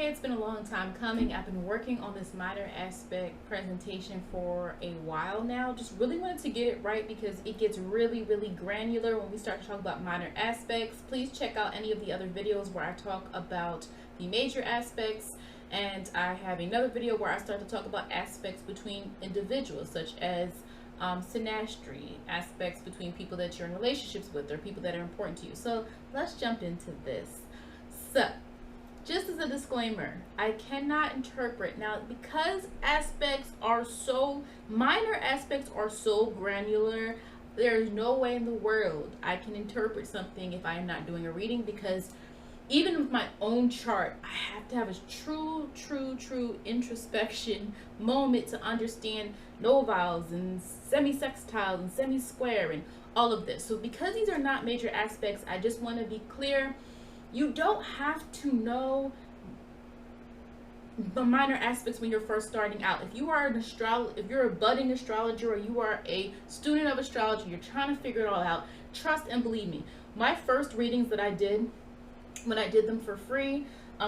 Hey, it's been a long time coming. I've been working on this minor aspect presentation for a while now. Just really wanted to get it right because it gets really granular when we start to talk about minor aspects. Please check out any of the other videos where I talk about the major aspects, and I have another video where I start to talk about aspects between individuals, such as synastry, aspects between people that you're in relationships with or people that are important to you. So let's jump into this. So just as a disclaimer, I cannot interpret now because minor aspects are so granular. There's no way in the world I can interpret something if I am not doing a reading, because even with my own chart, I have to have a true introspection moment to understand noviles and semi-sextile and semi-square and all of this. So because these are not major aspects, I just want to be clear. You don't have to know the minor aspects when you're first starting out. If you are if you're a budding astrologer or you are a student of astrology, you're trying to figure it all out, trust and believe me. My first readings that I did, when I did them for free,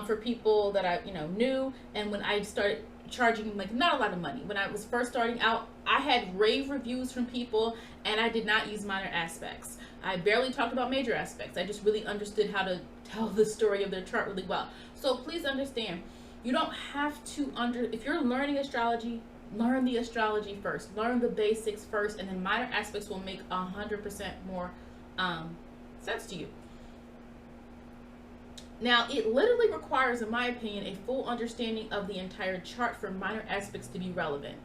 for people that I knew, and when I started charging like not a lot of money, when I was first starting out, I had rave reviews from people, and I did not use minor aspects. I barely talked about major aspects. I just really understood how to tell the story of their chart really well. So please understand, you don't have to if you're learning astrology, learn the astrology first, learn the basics first, and then minor aspects will make 100% more sense to you. Now, it literally requires, in my opinion, a full understanding of the entire chart for minor aspects to be relevant.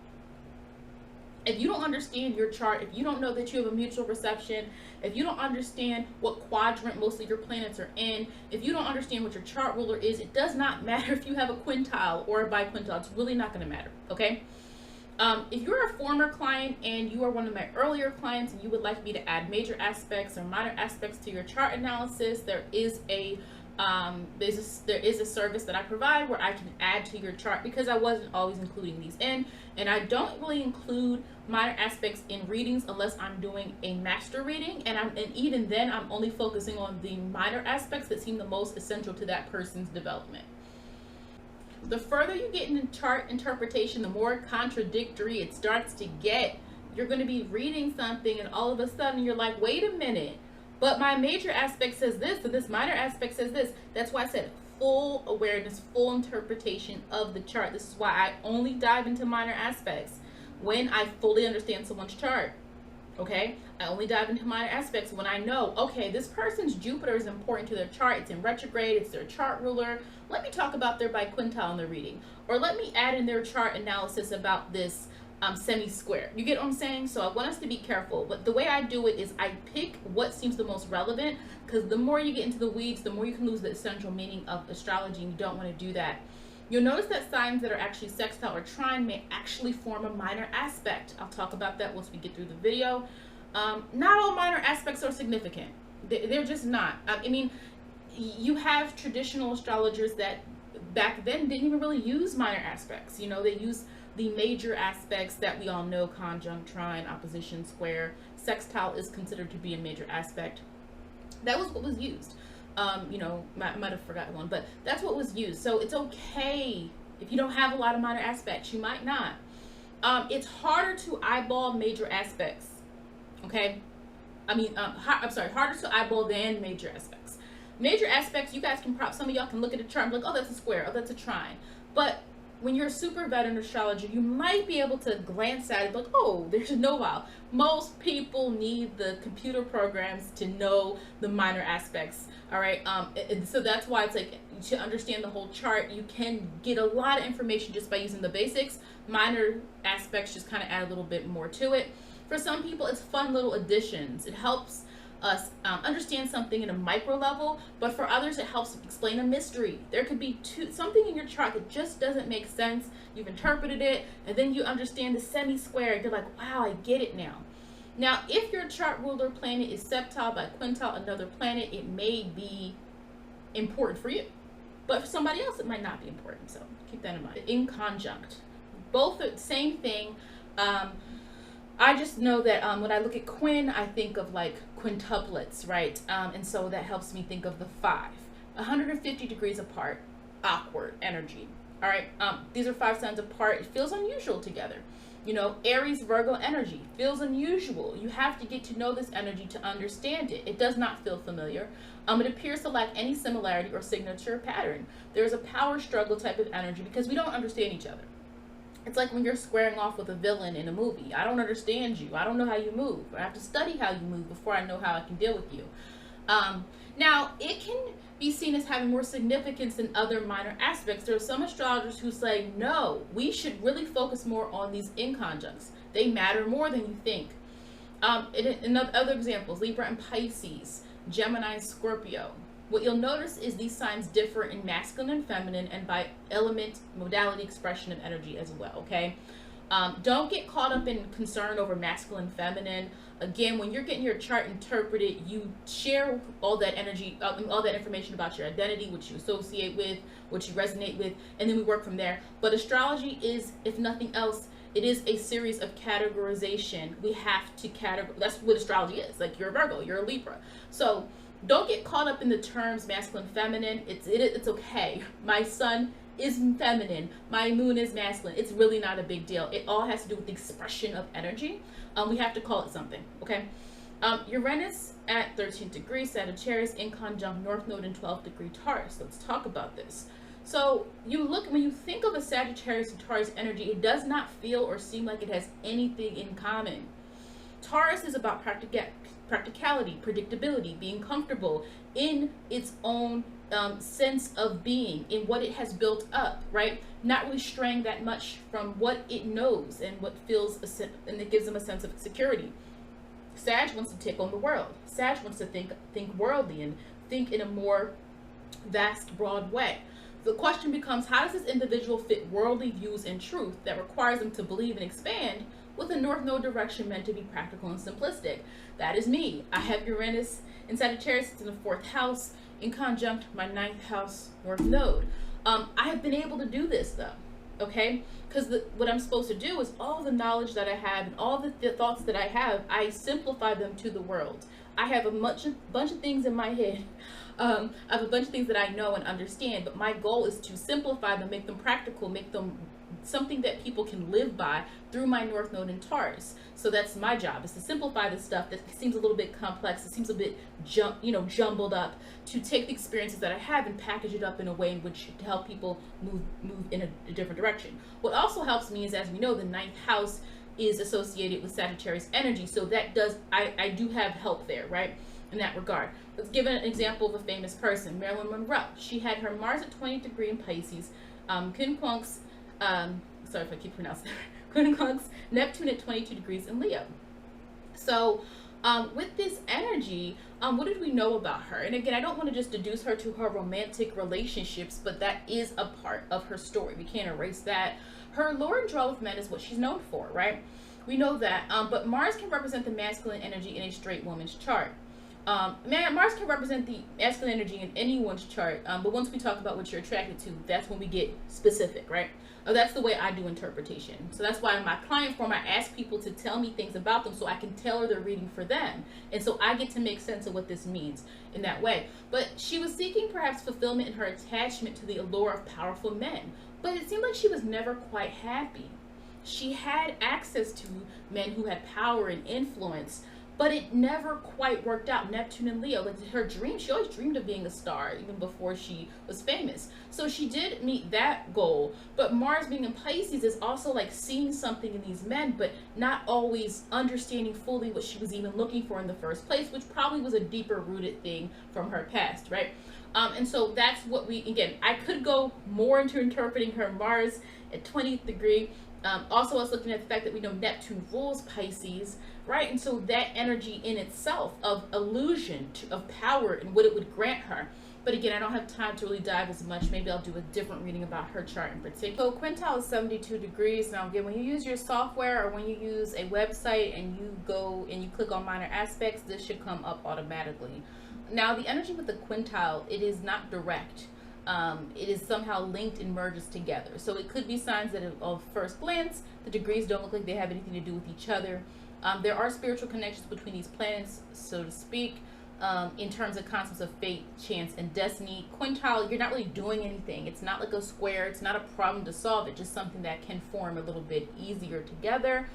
If you don't understand your chart, if you don't know that you have a mutual reception, if you don't understand what quadrant most of your planets are in, if you don't understand what your chart ruler is, it does not matter if you have a quintile or a bi-quintile. It's really not going to matter, okay? If you're a former client and you are one of my earlier clients and you would like me to add major aspects or minor aspects to your chart analysis, there is a service that I provide where I can add to your chart, because I wasn't always including these in, and I don't really include minor aspects in readings unless I'm doing a master reading, and even then I'm only focusing on the minor aspects that seem the most essential to that person's development. The further you get into chart interpretation, the more contradictory it starts to get. You're going to be reading something and all of a sudden you're like, wait a minute, but my major aspect says this, and this minor aspect says this. That's why I said full awareness, full interpretation of the chart. This is why I only dive into minor aspects when I fully understand someone's chart. Okay? I only dive into minor aspects when I know, okay, this person's Jupiter is important to their chart. It's in retrograde. It's their chart ruler. Let me talk about their bi-quintile in the reading. Or let me add in their chart analysis about this semi-square. You get what I'm saying? So I want us to be careful. But the way I do it is I pick what seems the most relevant, because the more you get into the weeds, the more you can lose the essential meaning of astrology, and you don't want to do that. You'll notice that signs that are actually sextile or trine may actually form a minor aspect. I'll talk about that once we get through the video. Not all minor aspects are significant. They're just not. I mean, you have traditional astrologers that back then didn't even really use minor aspects. They use the major aspects that we all know: conjunct, trine, opposition, square. Sextile is considered to be a major aspect. That was what was used. Might have forgotten one, but that's what was used. So it's okay if you don't have a lot of minor aspects. You might not. It's harder to eyeball major aspects. Okay? Harder to eyeball than major aspects. Major aspects, you guys can some of y'all can look at a chart and be like, oh, that's a square, oh, that's a trine. But when you're a super veteran astrologer, you might be able to glance at it like, oh, there's a novile. Most people need the computer programs to know the minor aspects, all right? And so that's why it's like, to understand the whole chart, you can get a lot of information just by using the basics. Minor aspects just kind of add a little bit more to it. For some people, it's fun little additions. It helps us understand something in a micro level, but for others it helps explain a mystery. There could be something in your chart that just doesn't make sense. You've interpreted it, and then you understand the semi-square. You're like, wow, I get it now. Now, if your chart ruler planet is septile, bi-quintile, another planet, it may be important for you, but for somebody else it might not be important. So keep that in mind. Inconjunct, both are the same thing. I just know that when I look at quin, I think of like quintuplets, right? And so that helps me think of the 5. 150 degrees apart, awkward. energy. All right, these are 5 signs apart. It feels unusual together. You know, Aries, Virgo energy feels unusual. You have to get to know this energy to understand it. It does not feel familiar. It appears to lack any similarity or signature pattern. There's a power struggle type of energy because we don't understand each other. It's like when you're squaring off with a villain in a movie. I don't understand you. I don't know how you move. I have to study how you move before I know how I can deal with you. Now, it can be seen as having more significance than other minor aspects. There are some astrologers who say, no, we should really focus more on these inconjuncts. They matter more than you think. In other examples, Libra and Pisces, Gemini and Scorpio. What you'll notice is these signs differ in masculine and feminine and by element, modality, expression, and energy as well, okay? Don't get caught up in concern over masculine and feminine. Again, when you're getting your chart interpreted, you share all that energy, all that information about your identity, what you associate with, what you resonate with, and then we work from there. But astrology is, if nothing else, it is a series of categorization. We have to categorize. That's what astrology is. Like, you're a Virgo, you're a Libra. So don't get caught up in the terms masculine, feminine. It's okay. My sun is feminine. My moon is masculine. It's really not a big deal. It all has to do with the expression of energy. We have to call it something, okay? Uranus at 13th degree, Sagittarius, inconjunct North Node and 12th degree Taurus. Let's talk about this. So when you think of a Sagittarius and Taurus energy, it does not feel or seem like it has anything in common. Taurus is about practicality, predictability, being comfortable in its own sense of being, in what it has built up, right? Not really straying that much from what it knows and what feels, and it gives them a sense of security. Sag wants to take on the world. Sag wants to think worldly and think in a more vast, broad way. The question becomes, how does this individual fit worldly views and truth that requires them to believe and expand with a North Node direction meant to be practical and simplistic? That is me. I have Uranus in Sagittarius. It's in the 4th house, in conjunct my 9th house North Node. I have been able to do this though, okay? Because what I'm supposed to do is all the knowledge that I have and all the thoughts that I have, I simplify them to the world. I have a bunch of things in my head. I have a bunch of things that I know and understand, but my goal is to simplify them, make them practical, make them something that people can live by through my North Node in Taurus. So that's my job, is to simplify the stuff that seems a little bit complex, it seems a bit jumbled up, to take the experiences that I have and package it up in a way in which to help people move in a different direction. What also helps me is, as we know, the 9th house is associated with Sagittarius energy, so that does, I do have help there, right, in that regard. Let's give an example of a famous person, Marilyn Monroe. She had her Mars at 20th degree in Pisces, Quincunx, sorry if I keep pronouncing that, Quincunx, Neptune at 22 degrees in Leo. So with this energy, what did we know about her? And again, I don't want to just deduce her to her romantic relationships, but that is a part of her story. We can't erase that. Her lure and draw with men is what she's known for, right? We know that, but Mars can represent the masculine energy in a straight woman's chart. Mars can represent the masculine energy in anyone's chart, but once we talk about what you're attracted to, that's when we get specific, right? That's the way I do interpretation. So that's why in my client form, I ask people to tell me things about them so I can tailor their reading for them. And so I get to make sense of what this means in that way. But she was seeking perhaps fulfillment in her attachment to the allure of powerful men. But it seemed like she was never quite happy. She had access to men who had power and influence, but it never quite worked out. Neptune and Leo, like her dream, she always dreamed of being a star even before she was famous. So she did meet that goal, but Mars being in Pisces is also like seeing something in these men, but not always understanding fully what she was even looking for in the first place, which probably was a deeper rooted thing from her past, right? And so that's what again, I could go more into interpreting her Mars at 20th degree. Also, I was looking at the fact that we know Neptune rules Pisces, right? And so that energy in itself of illusion, of power and what it would grant her. But again, I don't have time to really dive as much. Maybe I'll do a different reading about her chart in particular. So quintile is 72 degrees. Now again, when you use your software or when you use a website and you go and you click on minor aspects, this should come up automatically. Now the energy with the quintile, it is not direct. It is somehow linked and merges together. So it could be signs that at first glance, the degrees don't look like they have anything to do with each other. There are spiritual connections between these planets, so to speak. in terms of concepts of fate, chance, and destiny. Quintile, you're not really doing anything. It's not like a square. It's not a problem to solve. It's just something that can form a little bit easier together.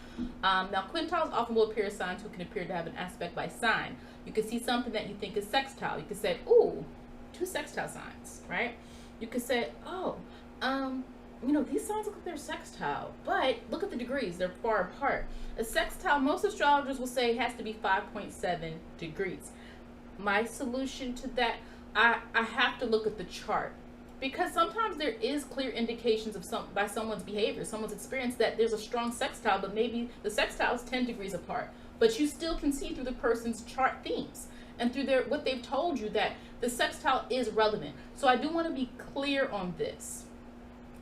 Now, quintiles often will appear as signs who can appear to have an aspect by sign. You can see something that you think is sextile. You could say, ooh, two sextile signs, right? You could say, oh, you know, these signs look like they're sextile, but look at the degrees. They're far apart. A sextile, most astrologers will say, has to be 5.7 degrees. My solution to that, I have to look at the chart, because sometimes there is clear indications of by someone's behavior, someone's experience, that there's a strong sextile, but maybe the sextile is 10 degrees apart, but you still can see through the person's chart themes and through what they've told you that the sextile is relevant. So I do want to be clear on this,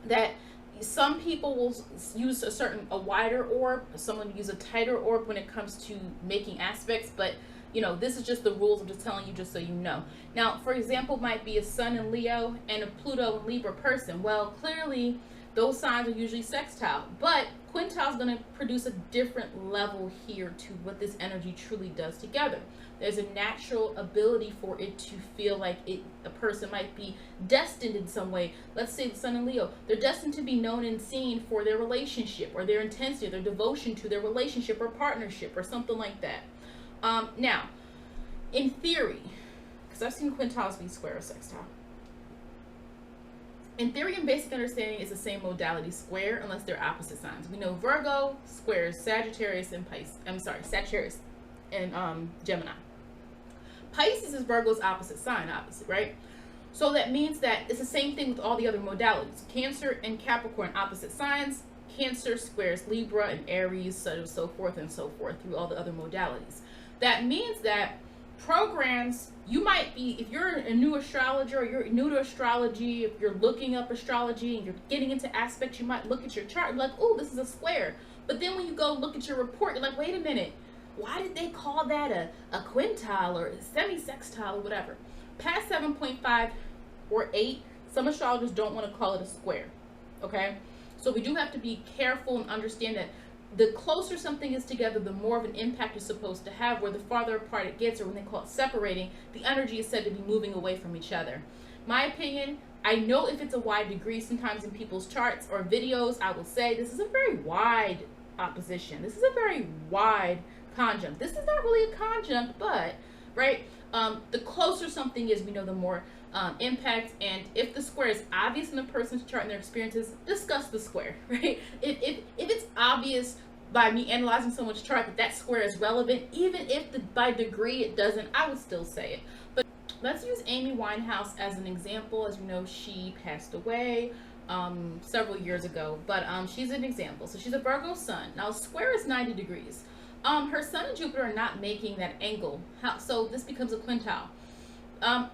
that some people will use a wider orb, someone use a tighter orb when it comes to making aspects, but you know, this is just the rules. I'm just telling you, just so you know. Now, for example, might be a Sun in Leo and a Pluto in Libra person. Well, clearly, those signs are usually sextile. But quintile is going to produce a different level here to what this energy truly does together. There's a natural ability for it to feel like a person might be destined in some way. Let's say the Sun in Leo. They're destined to be known and seen for their relationship, or their intensity, or their devotion to their relationship or partnership, or something like that. Now, in theory, because I've seen quintiles be square or sextile. In theory and basic understanding, it's the same modality, square, unless they're opposite signs. We know Virgo squares Sagittarius and Sagittarius and Gemini. Pisces is Virgo's opposite sign, right? So that means that it's the same thing with all the other modalities. Cancer and Capricorn, opposite signs. Cancer squares Libra and Aries, so forth and so forth, through all the other modalities. That means that programs, you might be, if you're a new astrologer or you're new to astrology, if you're looking up astrology and you're getting into aspects, you might look at your chart and be like, oh, this is a square. But then when you go look at your report, you're like, wait a minute, why did they call that a quintile or a semi-sextile or whatever? Past 7.5 or 8, some astrologers don't want to call it a square, okay? So we do have to be careful and understand that the closer something is together, the more of an impact it's supposed to have. Where the farther apart it gets, or when they call it separating, the energy is said to be moving away from each other. My opinion, I know if it's a wide degree, sometimes in people's charts or videos, I will say this is a very wide opposition. This is a very wide conjunct. This is not really a conjunct, but, right, the closer something is, we know the more impact. And if the square is obvious in the person's chart and their experiences, discuss the square, right? If it's obvious by me analyzing someone's chart that square is relevant, even if by degree it doesn't, I would still say it. But let's use Amy Winehouse as an example. As you know, she passed away several years ago, but she's an example. So she's a Virgo sun. Now, square is 90 degrees. Her sun and Jupiter are not making that angle, so this becomes a quintile.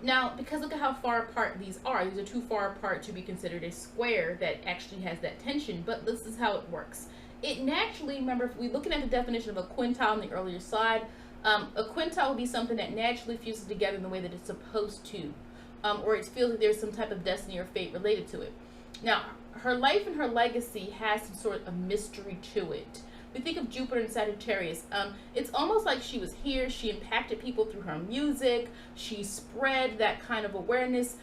Now, because look at how far apart these are. These are too far apart to be considered a square that actually has that tension, but this is how it works. It naturally, remember, if we're looking at the definition of a quintile on the earlier slide, a quintile would be something that naturally fuses together in the way that it's supposed to, or it feels like there's some type of destiny or fate related to it. Now, her life and her legacy has some sort of mystery to it. We think of Jupiter and Sagittarius. It's almost like she was here. She impacted people through her music. She spread that kind of awareness.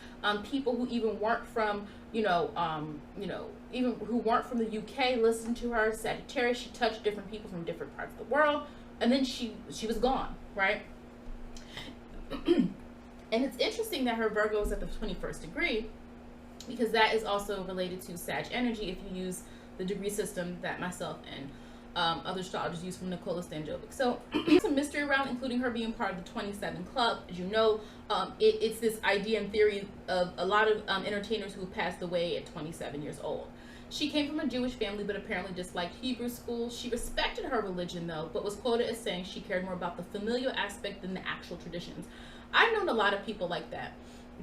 People who even weren't from, even who weren't from the UK listened to her. Sagittarius, she touched different people from different parts of the world, and then she was gone, right? And it's interesting that her Virgo is at the 21st degree, because that is also related to Sag energy if you use the degree system that myself and other astrologers use from Nicola Stanjovic. So some mystery around, including her being part of the 27 Club. As you know, it's this idea and theory of a lot of entertainers who passed away at 27 years old. She came from a Jewish family, but apparently disliked Hebrew school. She respected her religion, though, but was quoted as saying she cared more about the familial aspect than the actual traditions. I've known a lot of people like that.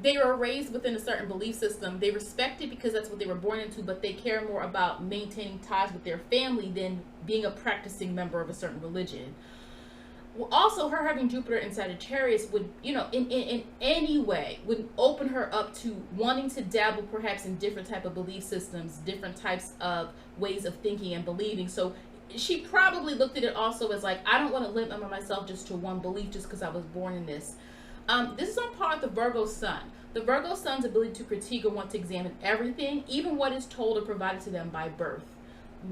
They were raised within a certain belief system. They respect it because that's what they were born into, but they care more about maintaining ties with their family than being a practicing member of a certain religion. Well, also, her having Jupiter in Sagittarius would, in any way, would open her up to wanting to dabble perhaps in different type of belief systems, different types of ways of thinking and believing. So she probably looked at it also as like, I don't want to limit myself just to one belief just because I was born in this. This is on par with the Virgo sun. The Virgo sun's ability to critique or want to examine everything, even what is told or provided to them by birth.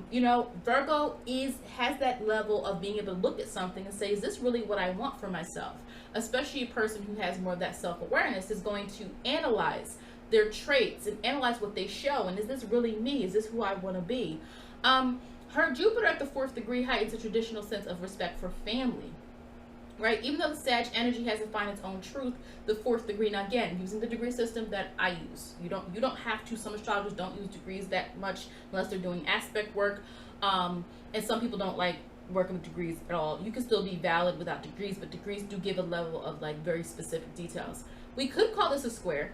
You know, Virgo has that level of being able to look at something and say, is this really what I want for myself? Especially a person who has more of that self-awareness is going to analyze their traits and analyze what they show. And is this really me? Is this who I want to be? Her Jupiter at the 4th degree heightens a traditional sense of respect for family. Right? Even though the Sag energy has to find its own truth, the 4th degree, now again, using the degree system that I use. You don't have to. Some astrologers don't use degrees that much unless they're doing aspect work. And some people don't like working with degrees at all. You can still be valid without degrees, but degrees do give a level of like very specific details. We could call this a square.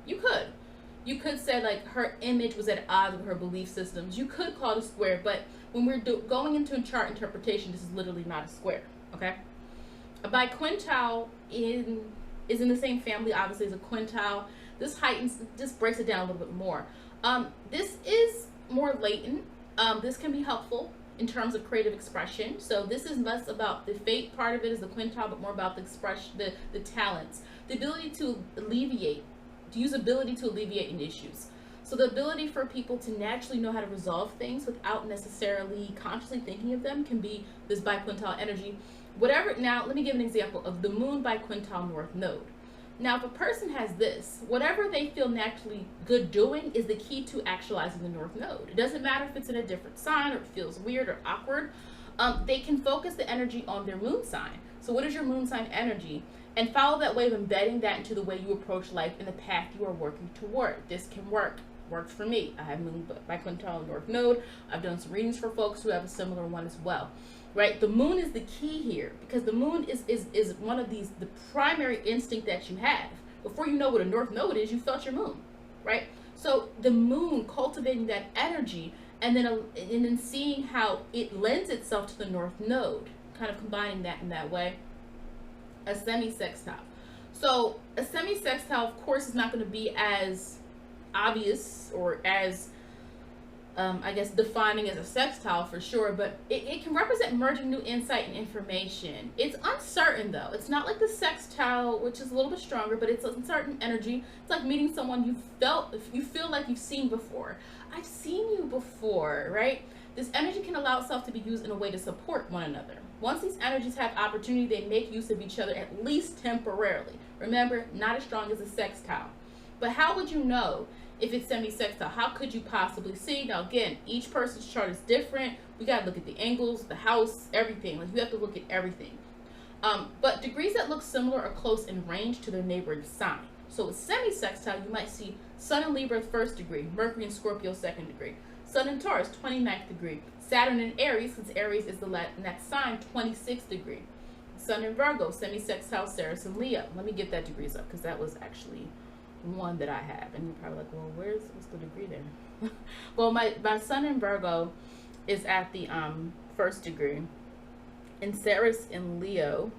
You could. You could say like her image was at odds with her belief systems. You could call it a square, but when we're going into a chart interpretation, this is literally not a square. Okay? A Bi-Quintile is in the same family, obviously, as a quintile. This heightens, just breaks it down a little bit more. This is more latent. This can be helpful in terms of creative expression. So this is less about the fate part of it is the quintile, but more about the expression, the talents, the ability to alleviate, to use ability to alleviate in issues. So the ability for people to naturally know how to resolve things without necessarily consciously thinking of them can be this Bi-Quintile energy. Whatever, now let me give an example of the moon Bi-Quintile north node. Now if a person has this, whatever they feel naturally good doing is the key to actualizing the north node. It doesn't matter if it's in a different sign or it feels weird or awkward. They can focus the energy on their moon sign. So what is your moon sign energy? And follow that way of embedding that into the way you approach life and the path you are working toward. This can work. Worked for me. I have moon Bi-Quintile north node. I've done some readings for folks who have a similar one as well. Right? The moon is the key here because the moon is one of the primary instinct that you have. Before you know what a north node is, you felt your moon. Right? So the moon, cultivating that energy and then seeing how it lends itself to the north node, kind of combining that in that way. A semi-sextile. So a semi-sextile, of course, is not going to be as obvious or as I guess defining as a sextile for sure, but it can represent merging new insight and information. It's uncertain though. It's not like the sextile, which is a little bit stronger, but it's uncertain energy. It's like meeting someone you feel like you've seen before. I've seen you before, right? This energy can allow itself to be used in a way to support one another. Once these energies have opportunity, they make use of each other at least temporarily. Remember, not as strong as a sextile. But how would you know if it's semi-sextile? How could you possibly see? Now again, each person's chart is different. We got to look at the angles, the house, everything. Like you have to look at everything. But degrees that look similar are close in range to their neighboring sign. So with semi-sextile, you might see Sun in Libra 1st degree, Mercury in Scorpio 2nd degree, Sun in Taurus 29th degree, Saturn in Aries, since Aries is the next sign, 26th degree, Sun in Virgo, semi-sextile, Ceres in Leo. Let me get that degrees up because that was actually one that I have, and you're probably like, well, what's the degree there? Well, my Sun in Virgo is at the 1st degree, and Ceres in Leo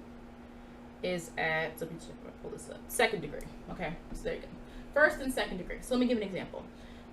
is at, so let me pull this up, 2nd degree. Okay, so there you go, 1st and 2nd degree. So let me give an example.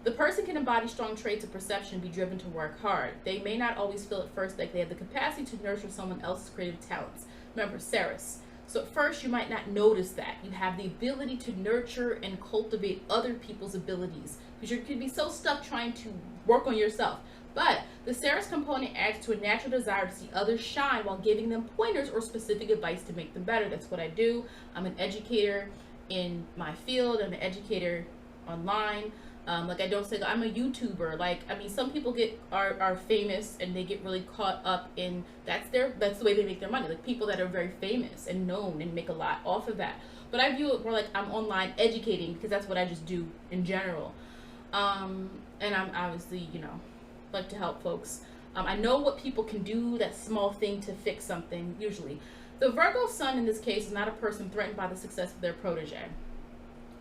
The person can embody strong traits of perception and be driven to work hard. They may not always feel at first like they have the capacity to nurture someone else's creative talents. Remember, Ceres. So at first you might not notice that. You have the ability to nurture and cultivate other people's abilities because you could be so stuck trying to work on yourself. But the Ceres component adds to a natural desire to see others shine while giving them pointers or specific advice to make them better. That's what I do. I'm an educator in my field. I'm an educator online. Like I don't say I'm a YouTuber. Like, I mean, some people are famous and they get really caught up in that's the way they make their money. Like people that are very famous and known and make a lot off of that. But I view it more like I'm online educating because that's what I just do in general. And I'm obviously, like to help folks. I know what people can do, that small thing to fix something usually. The Virgo Sun in this case is not a person threatened by the success of their protege.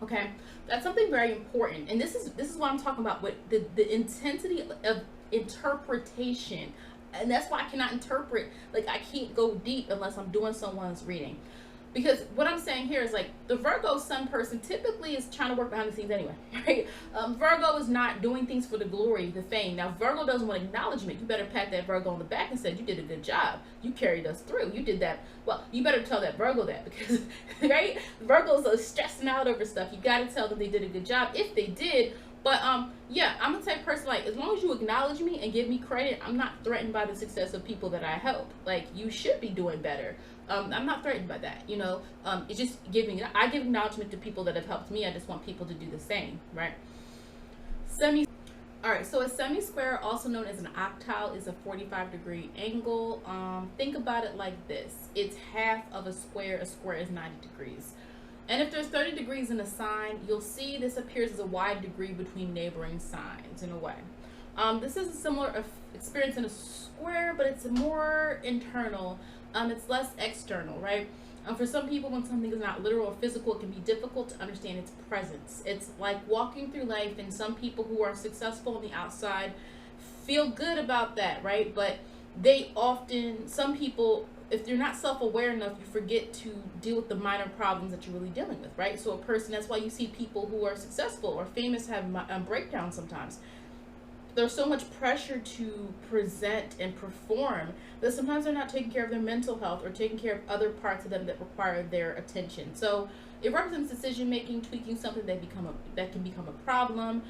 Okay, that's something very important, and this is what I'm talking about with the intensity of interpretation, and that's why I cannot interpret, like I can't go deep unless I'm doing someone's reading. because what I'm saying here is like the Virgo sun person typically is trying to work behind the scenes anyway, right? Virgo is not doing things for the glory, the fame. Now Virgo doesn't want acknowledgement. You better pat that Virgo on the back and say, you did a good job. You carried us through. You did that. Well, you better tell that Virgo that, because right? Virgos are stressing out over stuff. You got to tell them they did a good job if they did. But yeah, I'm the type of person, like, as long as you acknowledge me and give me credit, I'm not threatened by the success of people that I help. Like, you should be doing better. I'm not threatened by that, you know. It's just I give acknowledgement to people that have helped me. I just want people to do the same, right? All right, so a semi-square, also known as an octile, is a 45-degree angle. Think about it like this. It's half of a square. A square is 90 degrees. And if there's 30 degrees in a sign, you'll see this appears as a wide degree between neighboring signs in a way. This is a similar experience in a square, but it's more internal. It's less external, right? For some people, when something is not literal or physical, it can be difficult to understand its presence. It's like walking through life, and some people who are successful on the outside feel good about that, right? But some people, if you're not self-aware enough, you forget to deal with the minor problems that you're really dealing with, right? So a person, that's why you see people who are successful or famous have breakdowns sometimes. There's so much pressure to present and perform that sometimes they're not taking care of their mental health or taking care of other parts of them that require their attention. So it represents decision making, tweaking something that can become a problem.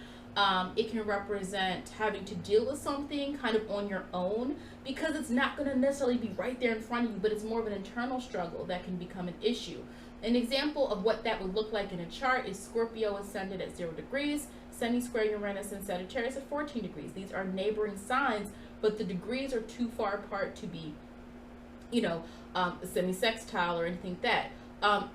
It can represent having to deal with something kind of on your own, because it's not going to necessarily be right there in front of you, but it's more of an internal struggle that can become an issue. An example of what that would look like in a chart is Scorpio ascended at 0 degrees, semi-square Uranus and Sagittarius at 14 degrees. These are neighboring signs, but the degrees are too far apart to be, you know, semi-sextile or anything like that.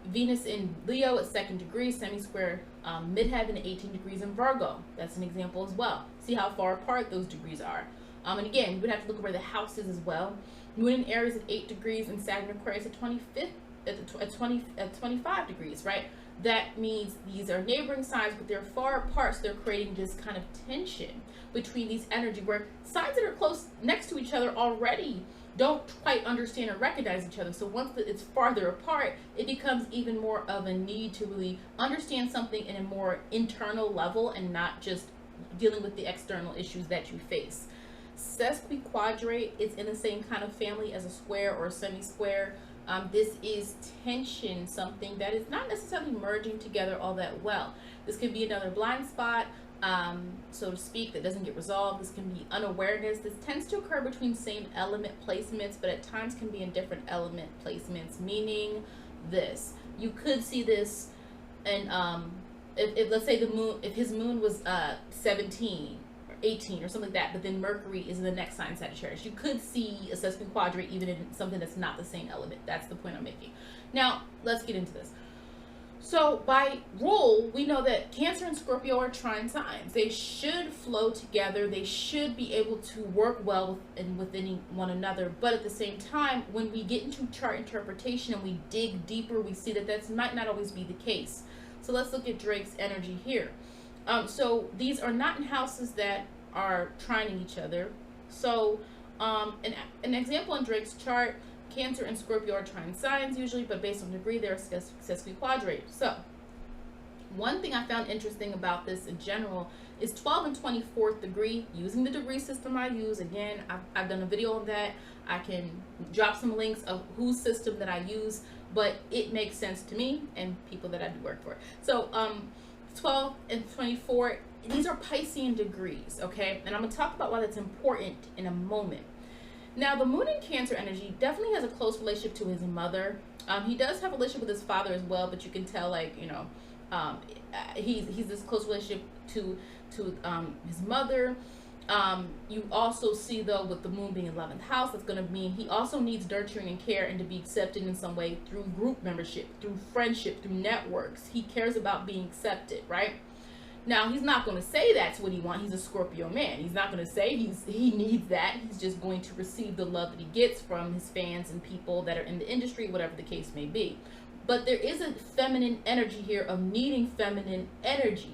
Venus in Leo at 2nd degree, semi-square midheaven at 18 degrees in Virgo. That's an example as well. See how far apart those degrees are. And again, you would have to look at where the house is as well. Moon in Aries at 8 degrees and Saturn Aquarius at 25 degrees, right? That means these are neighboring signs, but they're far apart, so they're creating this kind of tension between these energy, where signs that are close next to each other already don't quite understand or recognize each other. So once it's farther apart, it becomes even more of a need to really understand something in a more internal level and not just dealing with the external issues that you face. Sesquiquadrate is in the same kind of family as a square or a semi-square. This is tension, something that is not necessarily merging together all that well. This could be another blind spot, so to speak, that doesn't get resolved. This can be unawareness. This tends to occur between same element placements, but at times can be in different element placements, meaning this. You could see this in, if let's say the moon, if his moon was 17, 18 or something like that, but then Mercury is in the next sign, Sagittarius. You could see a sesquiquadrate even in something that's not the same element. That's the point I'm making. Now, let's get into this. So by rule, we know that Cancer and Scorpio are trine signs. They should flow together. They should be able to work well within one another. But at the same time, when we get into chart interpretation and we dig deeper, we see that that might not always be the case. So let's look at Drake's energy here. So these are not in houses that are trining each other. So an example in Drake's chart, Cancer and Scorpio are trine signs usually, but based on degree, they're sesquiquadrate. So one thing I found interesting about this in general is 12 and 24th degree, using the degree system I use. Again, I've done a video on that. I can drop some links of whose system that I use, but it makes sense to me and people that I do work for. So 12 and 24, these are Piscean degrees, okay? And I'm going to talk about why that's important in a moment. Now, the moon in Cancer energy definitely has a close relationship to his mother. He does have a relationship with his father as well, but you can tell, like, you know, he's this close relationship to his mother. You also see, though, with the moon being 11th house, that's going to mean he also needs nurturing and care and to be accepted in some way through group membership, through friendship, through networks. He cares about being accepted, right? Now, he's not going to say that's what he wants. He's a Scorpio man. He's not going to say he needs that. He's just going to receive the love that he gets from his fans and people that are in the industry, whatever the case may be. But there is a feminine energy here of needing feminine energy.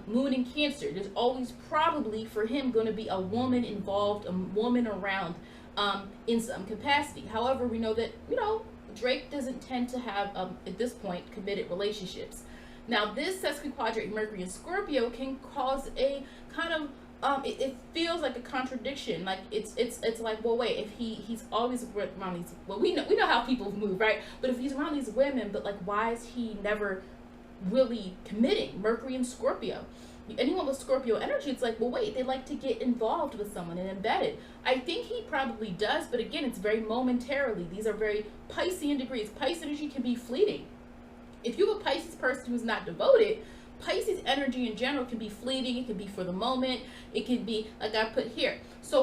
Moon in Cancer, there's always probably for him going to be a woman involved, a woman around in some capacity. However, we know that, you know, Drake doesn't tend to have, at this point, committed relationships. Now, this sesquiquadrate Mercury in Scorpio can cause a kind of it feels like a contradiction. Like it's like, well, wait, if he's always around these, well, we know how people move, right? But if he's around these women, but like, why is he never really committing? Mercury in Scorpio. Anyone with Scorpio energy, it's like, well, wait, they like to get involved with someone and embedded. I think he probably does, but again, it's very momentarily. These are very Piscean degrees. Pisces energy can be fleeting. If you have a Pisces person who's not devoted, Pisces energy in general can be fleeting. It can be for the moment. It can be like I put here. So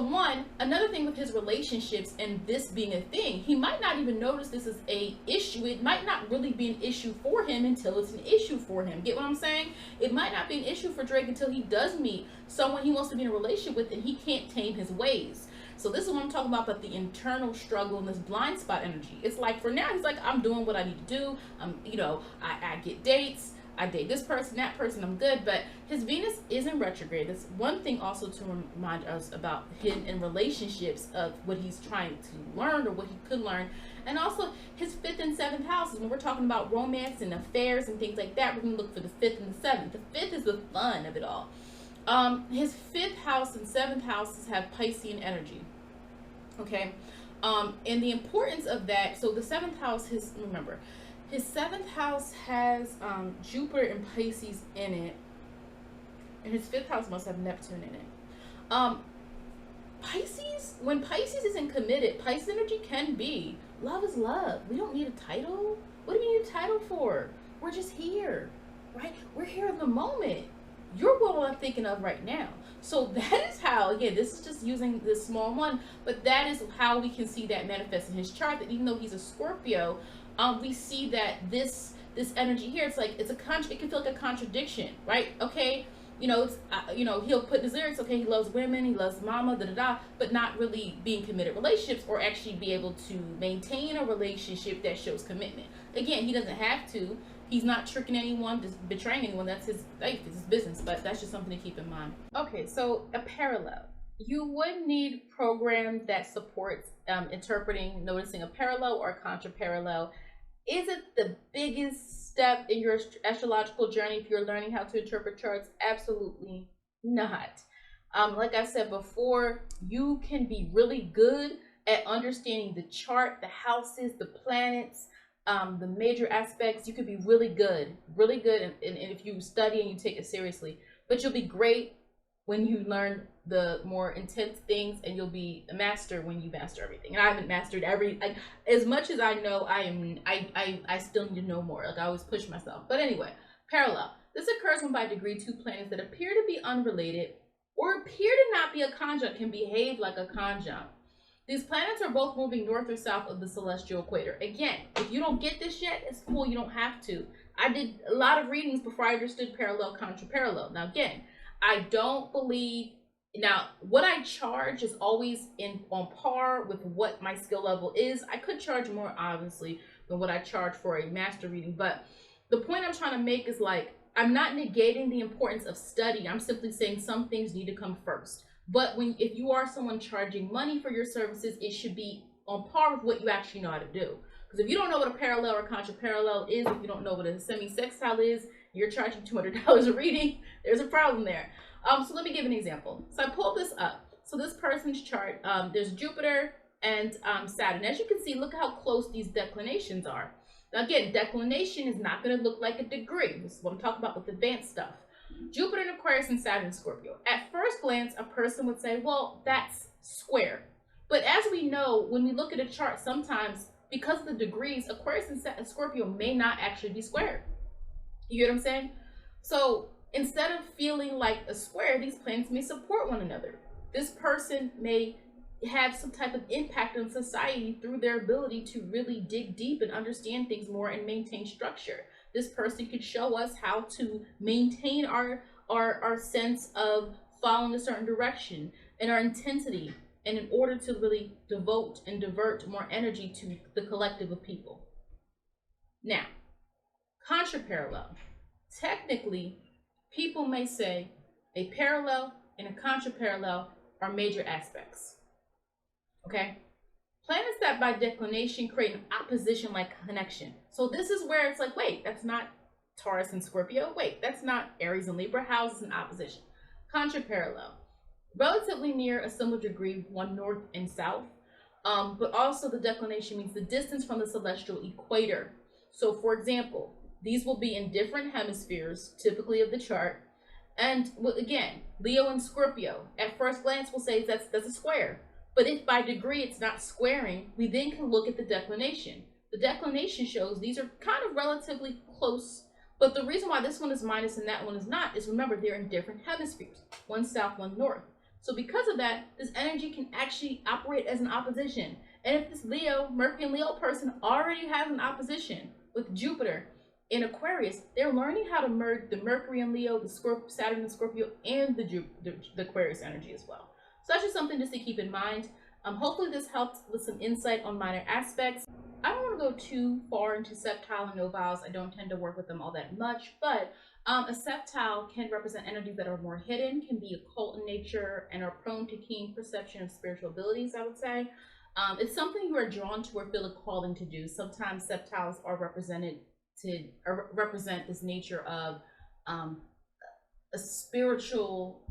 another thing with his relationships and this being a thing, he might not even notice this is a issue. It might not really be an issue for him until it's an issue for him. Get what I'm saying? It might not be an issue for Drake until he does meet someone he wants to be in a relationship with and he can't tame his ways. So this is what I'm talking about the internal struggle and this blind spot energy. It's like for now, he's like, I'm doing what I need to do. I get dates. I date this person, that person, I'm good. But his Venus is in retrograde. That's one thing also to remind us about him in relationships of what he's trying to learn or what he could learn. And also his 5th and 7th houses. When we're talking about romance and affairs and things like that, we're going to look for the 5th and the 7th. The 5th is the fun of it all. His 5th house and 7th houses have Piscean energy. Okay. And the importance of that, so the 7th house, remember, his 7th house has Jupiter and Pisces in it. And his 5th house must have Neptune in it. Pisces, when Pisces isn't committed, Pisces energy can be, love is love. We don't need a title. What do we need a title for? We're just here, right? We're here in the moment. You're what I'm thinking of right now. So that is how, again, this is just using this small one, but that is how we can see that manifest in his chart, that even though he's a Scorpio, we see that this energy here, it's like, it can feel like a contradiction, right? Okay, it's, he'll put in his lyrics, okay, he loves women, he loves mama, but not really being committed relationships or actually be able to maintain a relationship that shows commitment. Again, he doesn't have to. He's not tricking anyone, just betraying anyone. That's his life, it's his business, but that's just something to keep in mind. Okay, so a parallel. You would need programs that supports interpreting, noticing a parallel or a contra-parallel. Is it the biggest step in your astrological journey if you're learning how to interpret charts? Absolutely not. Like I said before, you can be really good at understanding the chart, the houses, the planets, the major aspects. You could be really good, and if you study and you take it seriously. But you'll be great when you learn the more intense things, and you'll be a master when you master everything. And I haven't mastered as much as I know. I still need to know more. Like, I always push myself. But anyway, parallel. This occurs when by degree two planets that appear to be unrelated or appear to not be a conjunct can behave like a conjunct. These planets are both moving north or south of the celestial equator. Again, if you don't get this yet, it's cool. You don't have to. I did a lot of readings before I understood parallel, contra-parallel. Now, again, I don't believe, now what I charge is always on par with what my skill level is. I could charge more, obviously, than what I charge for a master reading. But the point I'm trying to make is, like, I'm not negating the importance of study. I'm simply saying some things need to come first. But if you are someone charging money for your services, it should be on par with what you actually know how to do. Because if you don't know what a parallel or contra-parallel is, if you don't know what a semi-sextile is, you're charging $200 a reading, there's a problem there. So let me give an example. So I pulled this up. So this person's chart, there's Jupiter and Saturn. As you can see, look how close these declinations are. Now again, declination is not going to look like a degree. This is what I'm talking about with advanced stuff. Jupiter in Aquarius and Saturn in Scorpio. At first glance, a person would say, well, that's square. But as we know, when we look at a chart, sometimes because of the degrees, Aquarius and Scorpio may not actually be squared. You get what I'm saying? So instead of feeling like a square, these planets may support one another. This person may have some type of impact on society through their ability to really dig deep and understand things more and maintain structure. This person could show us how to maintain our sense of following a certain direction and our intensity, and in order to really devote and divert more energy to the collective of people. Now, contra-parallel. Technically, people may say a parallel and a contra-parallel are major aspects. Okay? Planets that by declination create an opposition-like connection. So this is where it's like, wait, that's not Taurus and Scorpio. Wait, that's not Aries and Libra. How is this an opposition? Contra-parallel. Relatively near a similar degree, one north and south. But also the declination means the distance from the celestial equator. So for example, these will be in different hemispheres, typically of the chart. And again, Leo and Scorpio, at first glance we'll say that's a square. But if by degree it's not squaring, we then can look at the declination. The declination shows these are kind of relatively close. But the reason why this one is minus and that one is not is, remember, they're in different hemispheres. One south, one north. So because of that, this energy can actually operate as an opposition. And if this Leo, Mercury and Leo person already has an opposition with Jupiter in Aquarius, they're learning how to merge the Mercury and Leo, the Saturn and Scorpio, and the Aquarius energy as well. So that's just something just to keep in mind. Hopefully this helped with some insight on minor aspects. I don't want to go too far into septile and noviles. I don't tend to work with them all that much, but a septile can represent energies that are more hidden, can be occult in nature, and are prone to keen perception of spiritual abilities, I would say. It's something you are drawn to or feel a calling to do. Sometimes septiles are represent this nature of a spiritual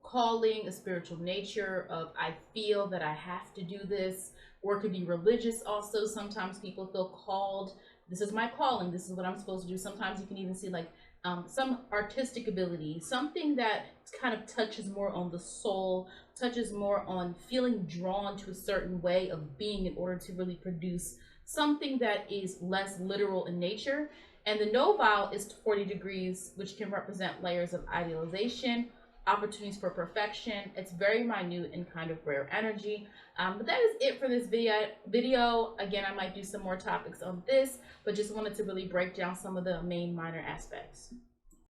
calling, a spiritual nature of I feel that I have to do this, or it could be religious also. Sometimes people feel called, this is my calling, this is what I'm supposed to do. Sometimes you can even see like some artistic ability, something that kind of touches more on the soul, touches more on feeling drawn to a certain way of being in order to really produce something that is less literal in nature. And the novile is 40 degrees, which can represent layers of idealization, opportunities for perfection. It's very minute and kind of rare energy. But that is it for this video. Again, I might do some more topics on this, but just wanted to really break down some of the main minor aspects.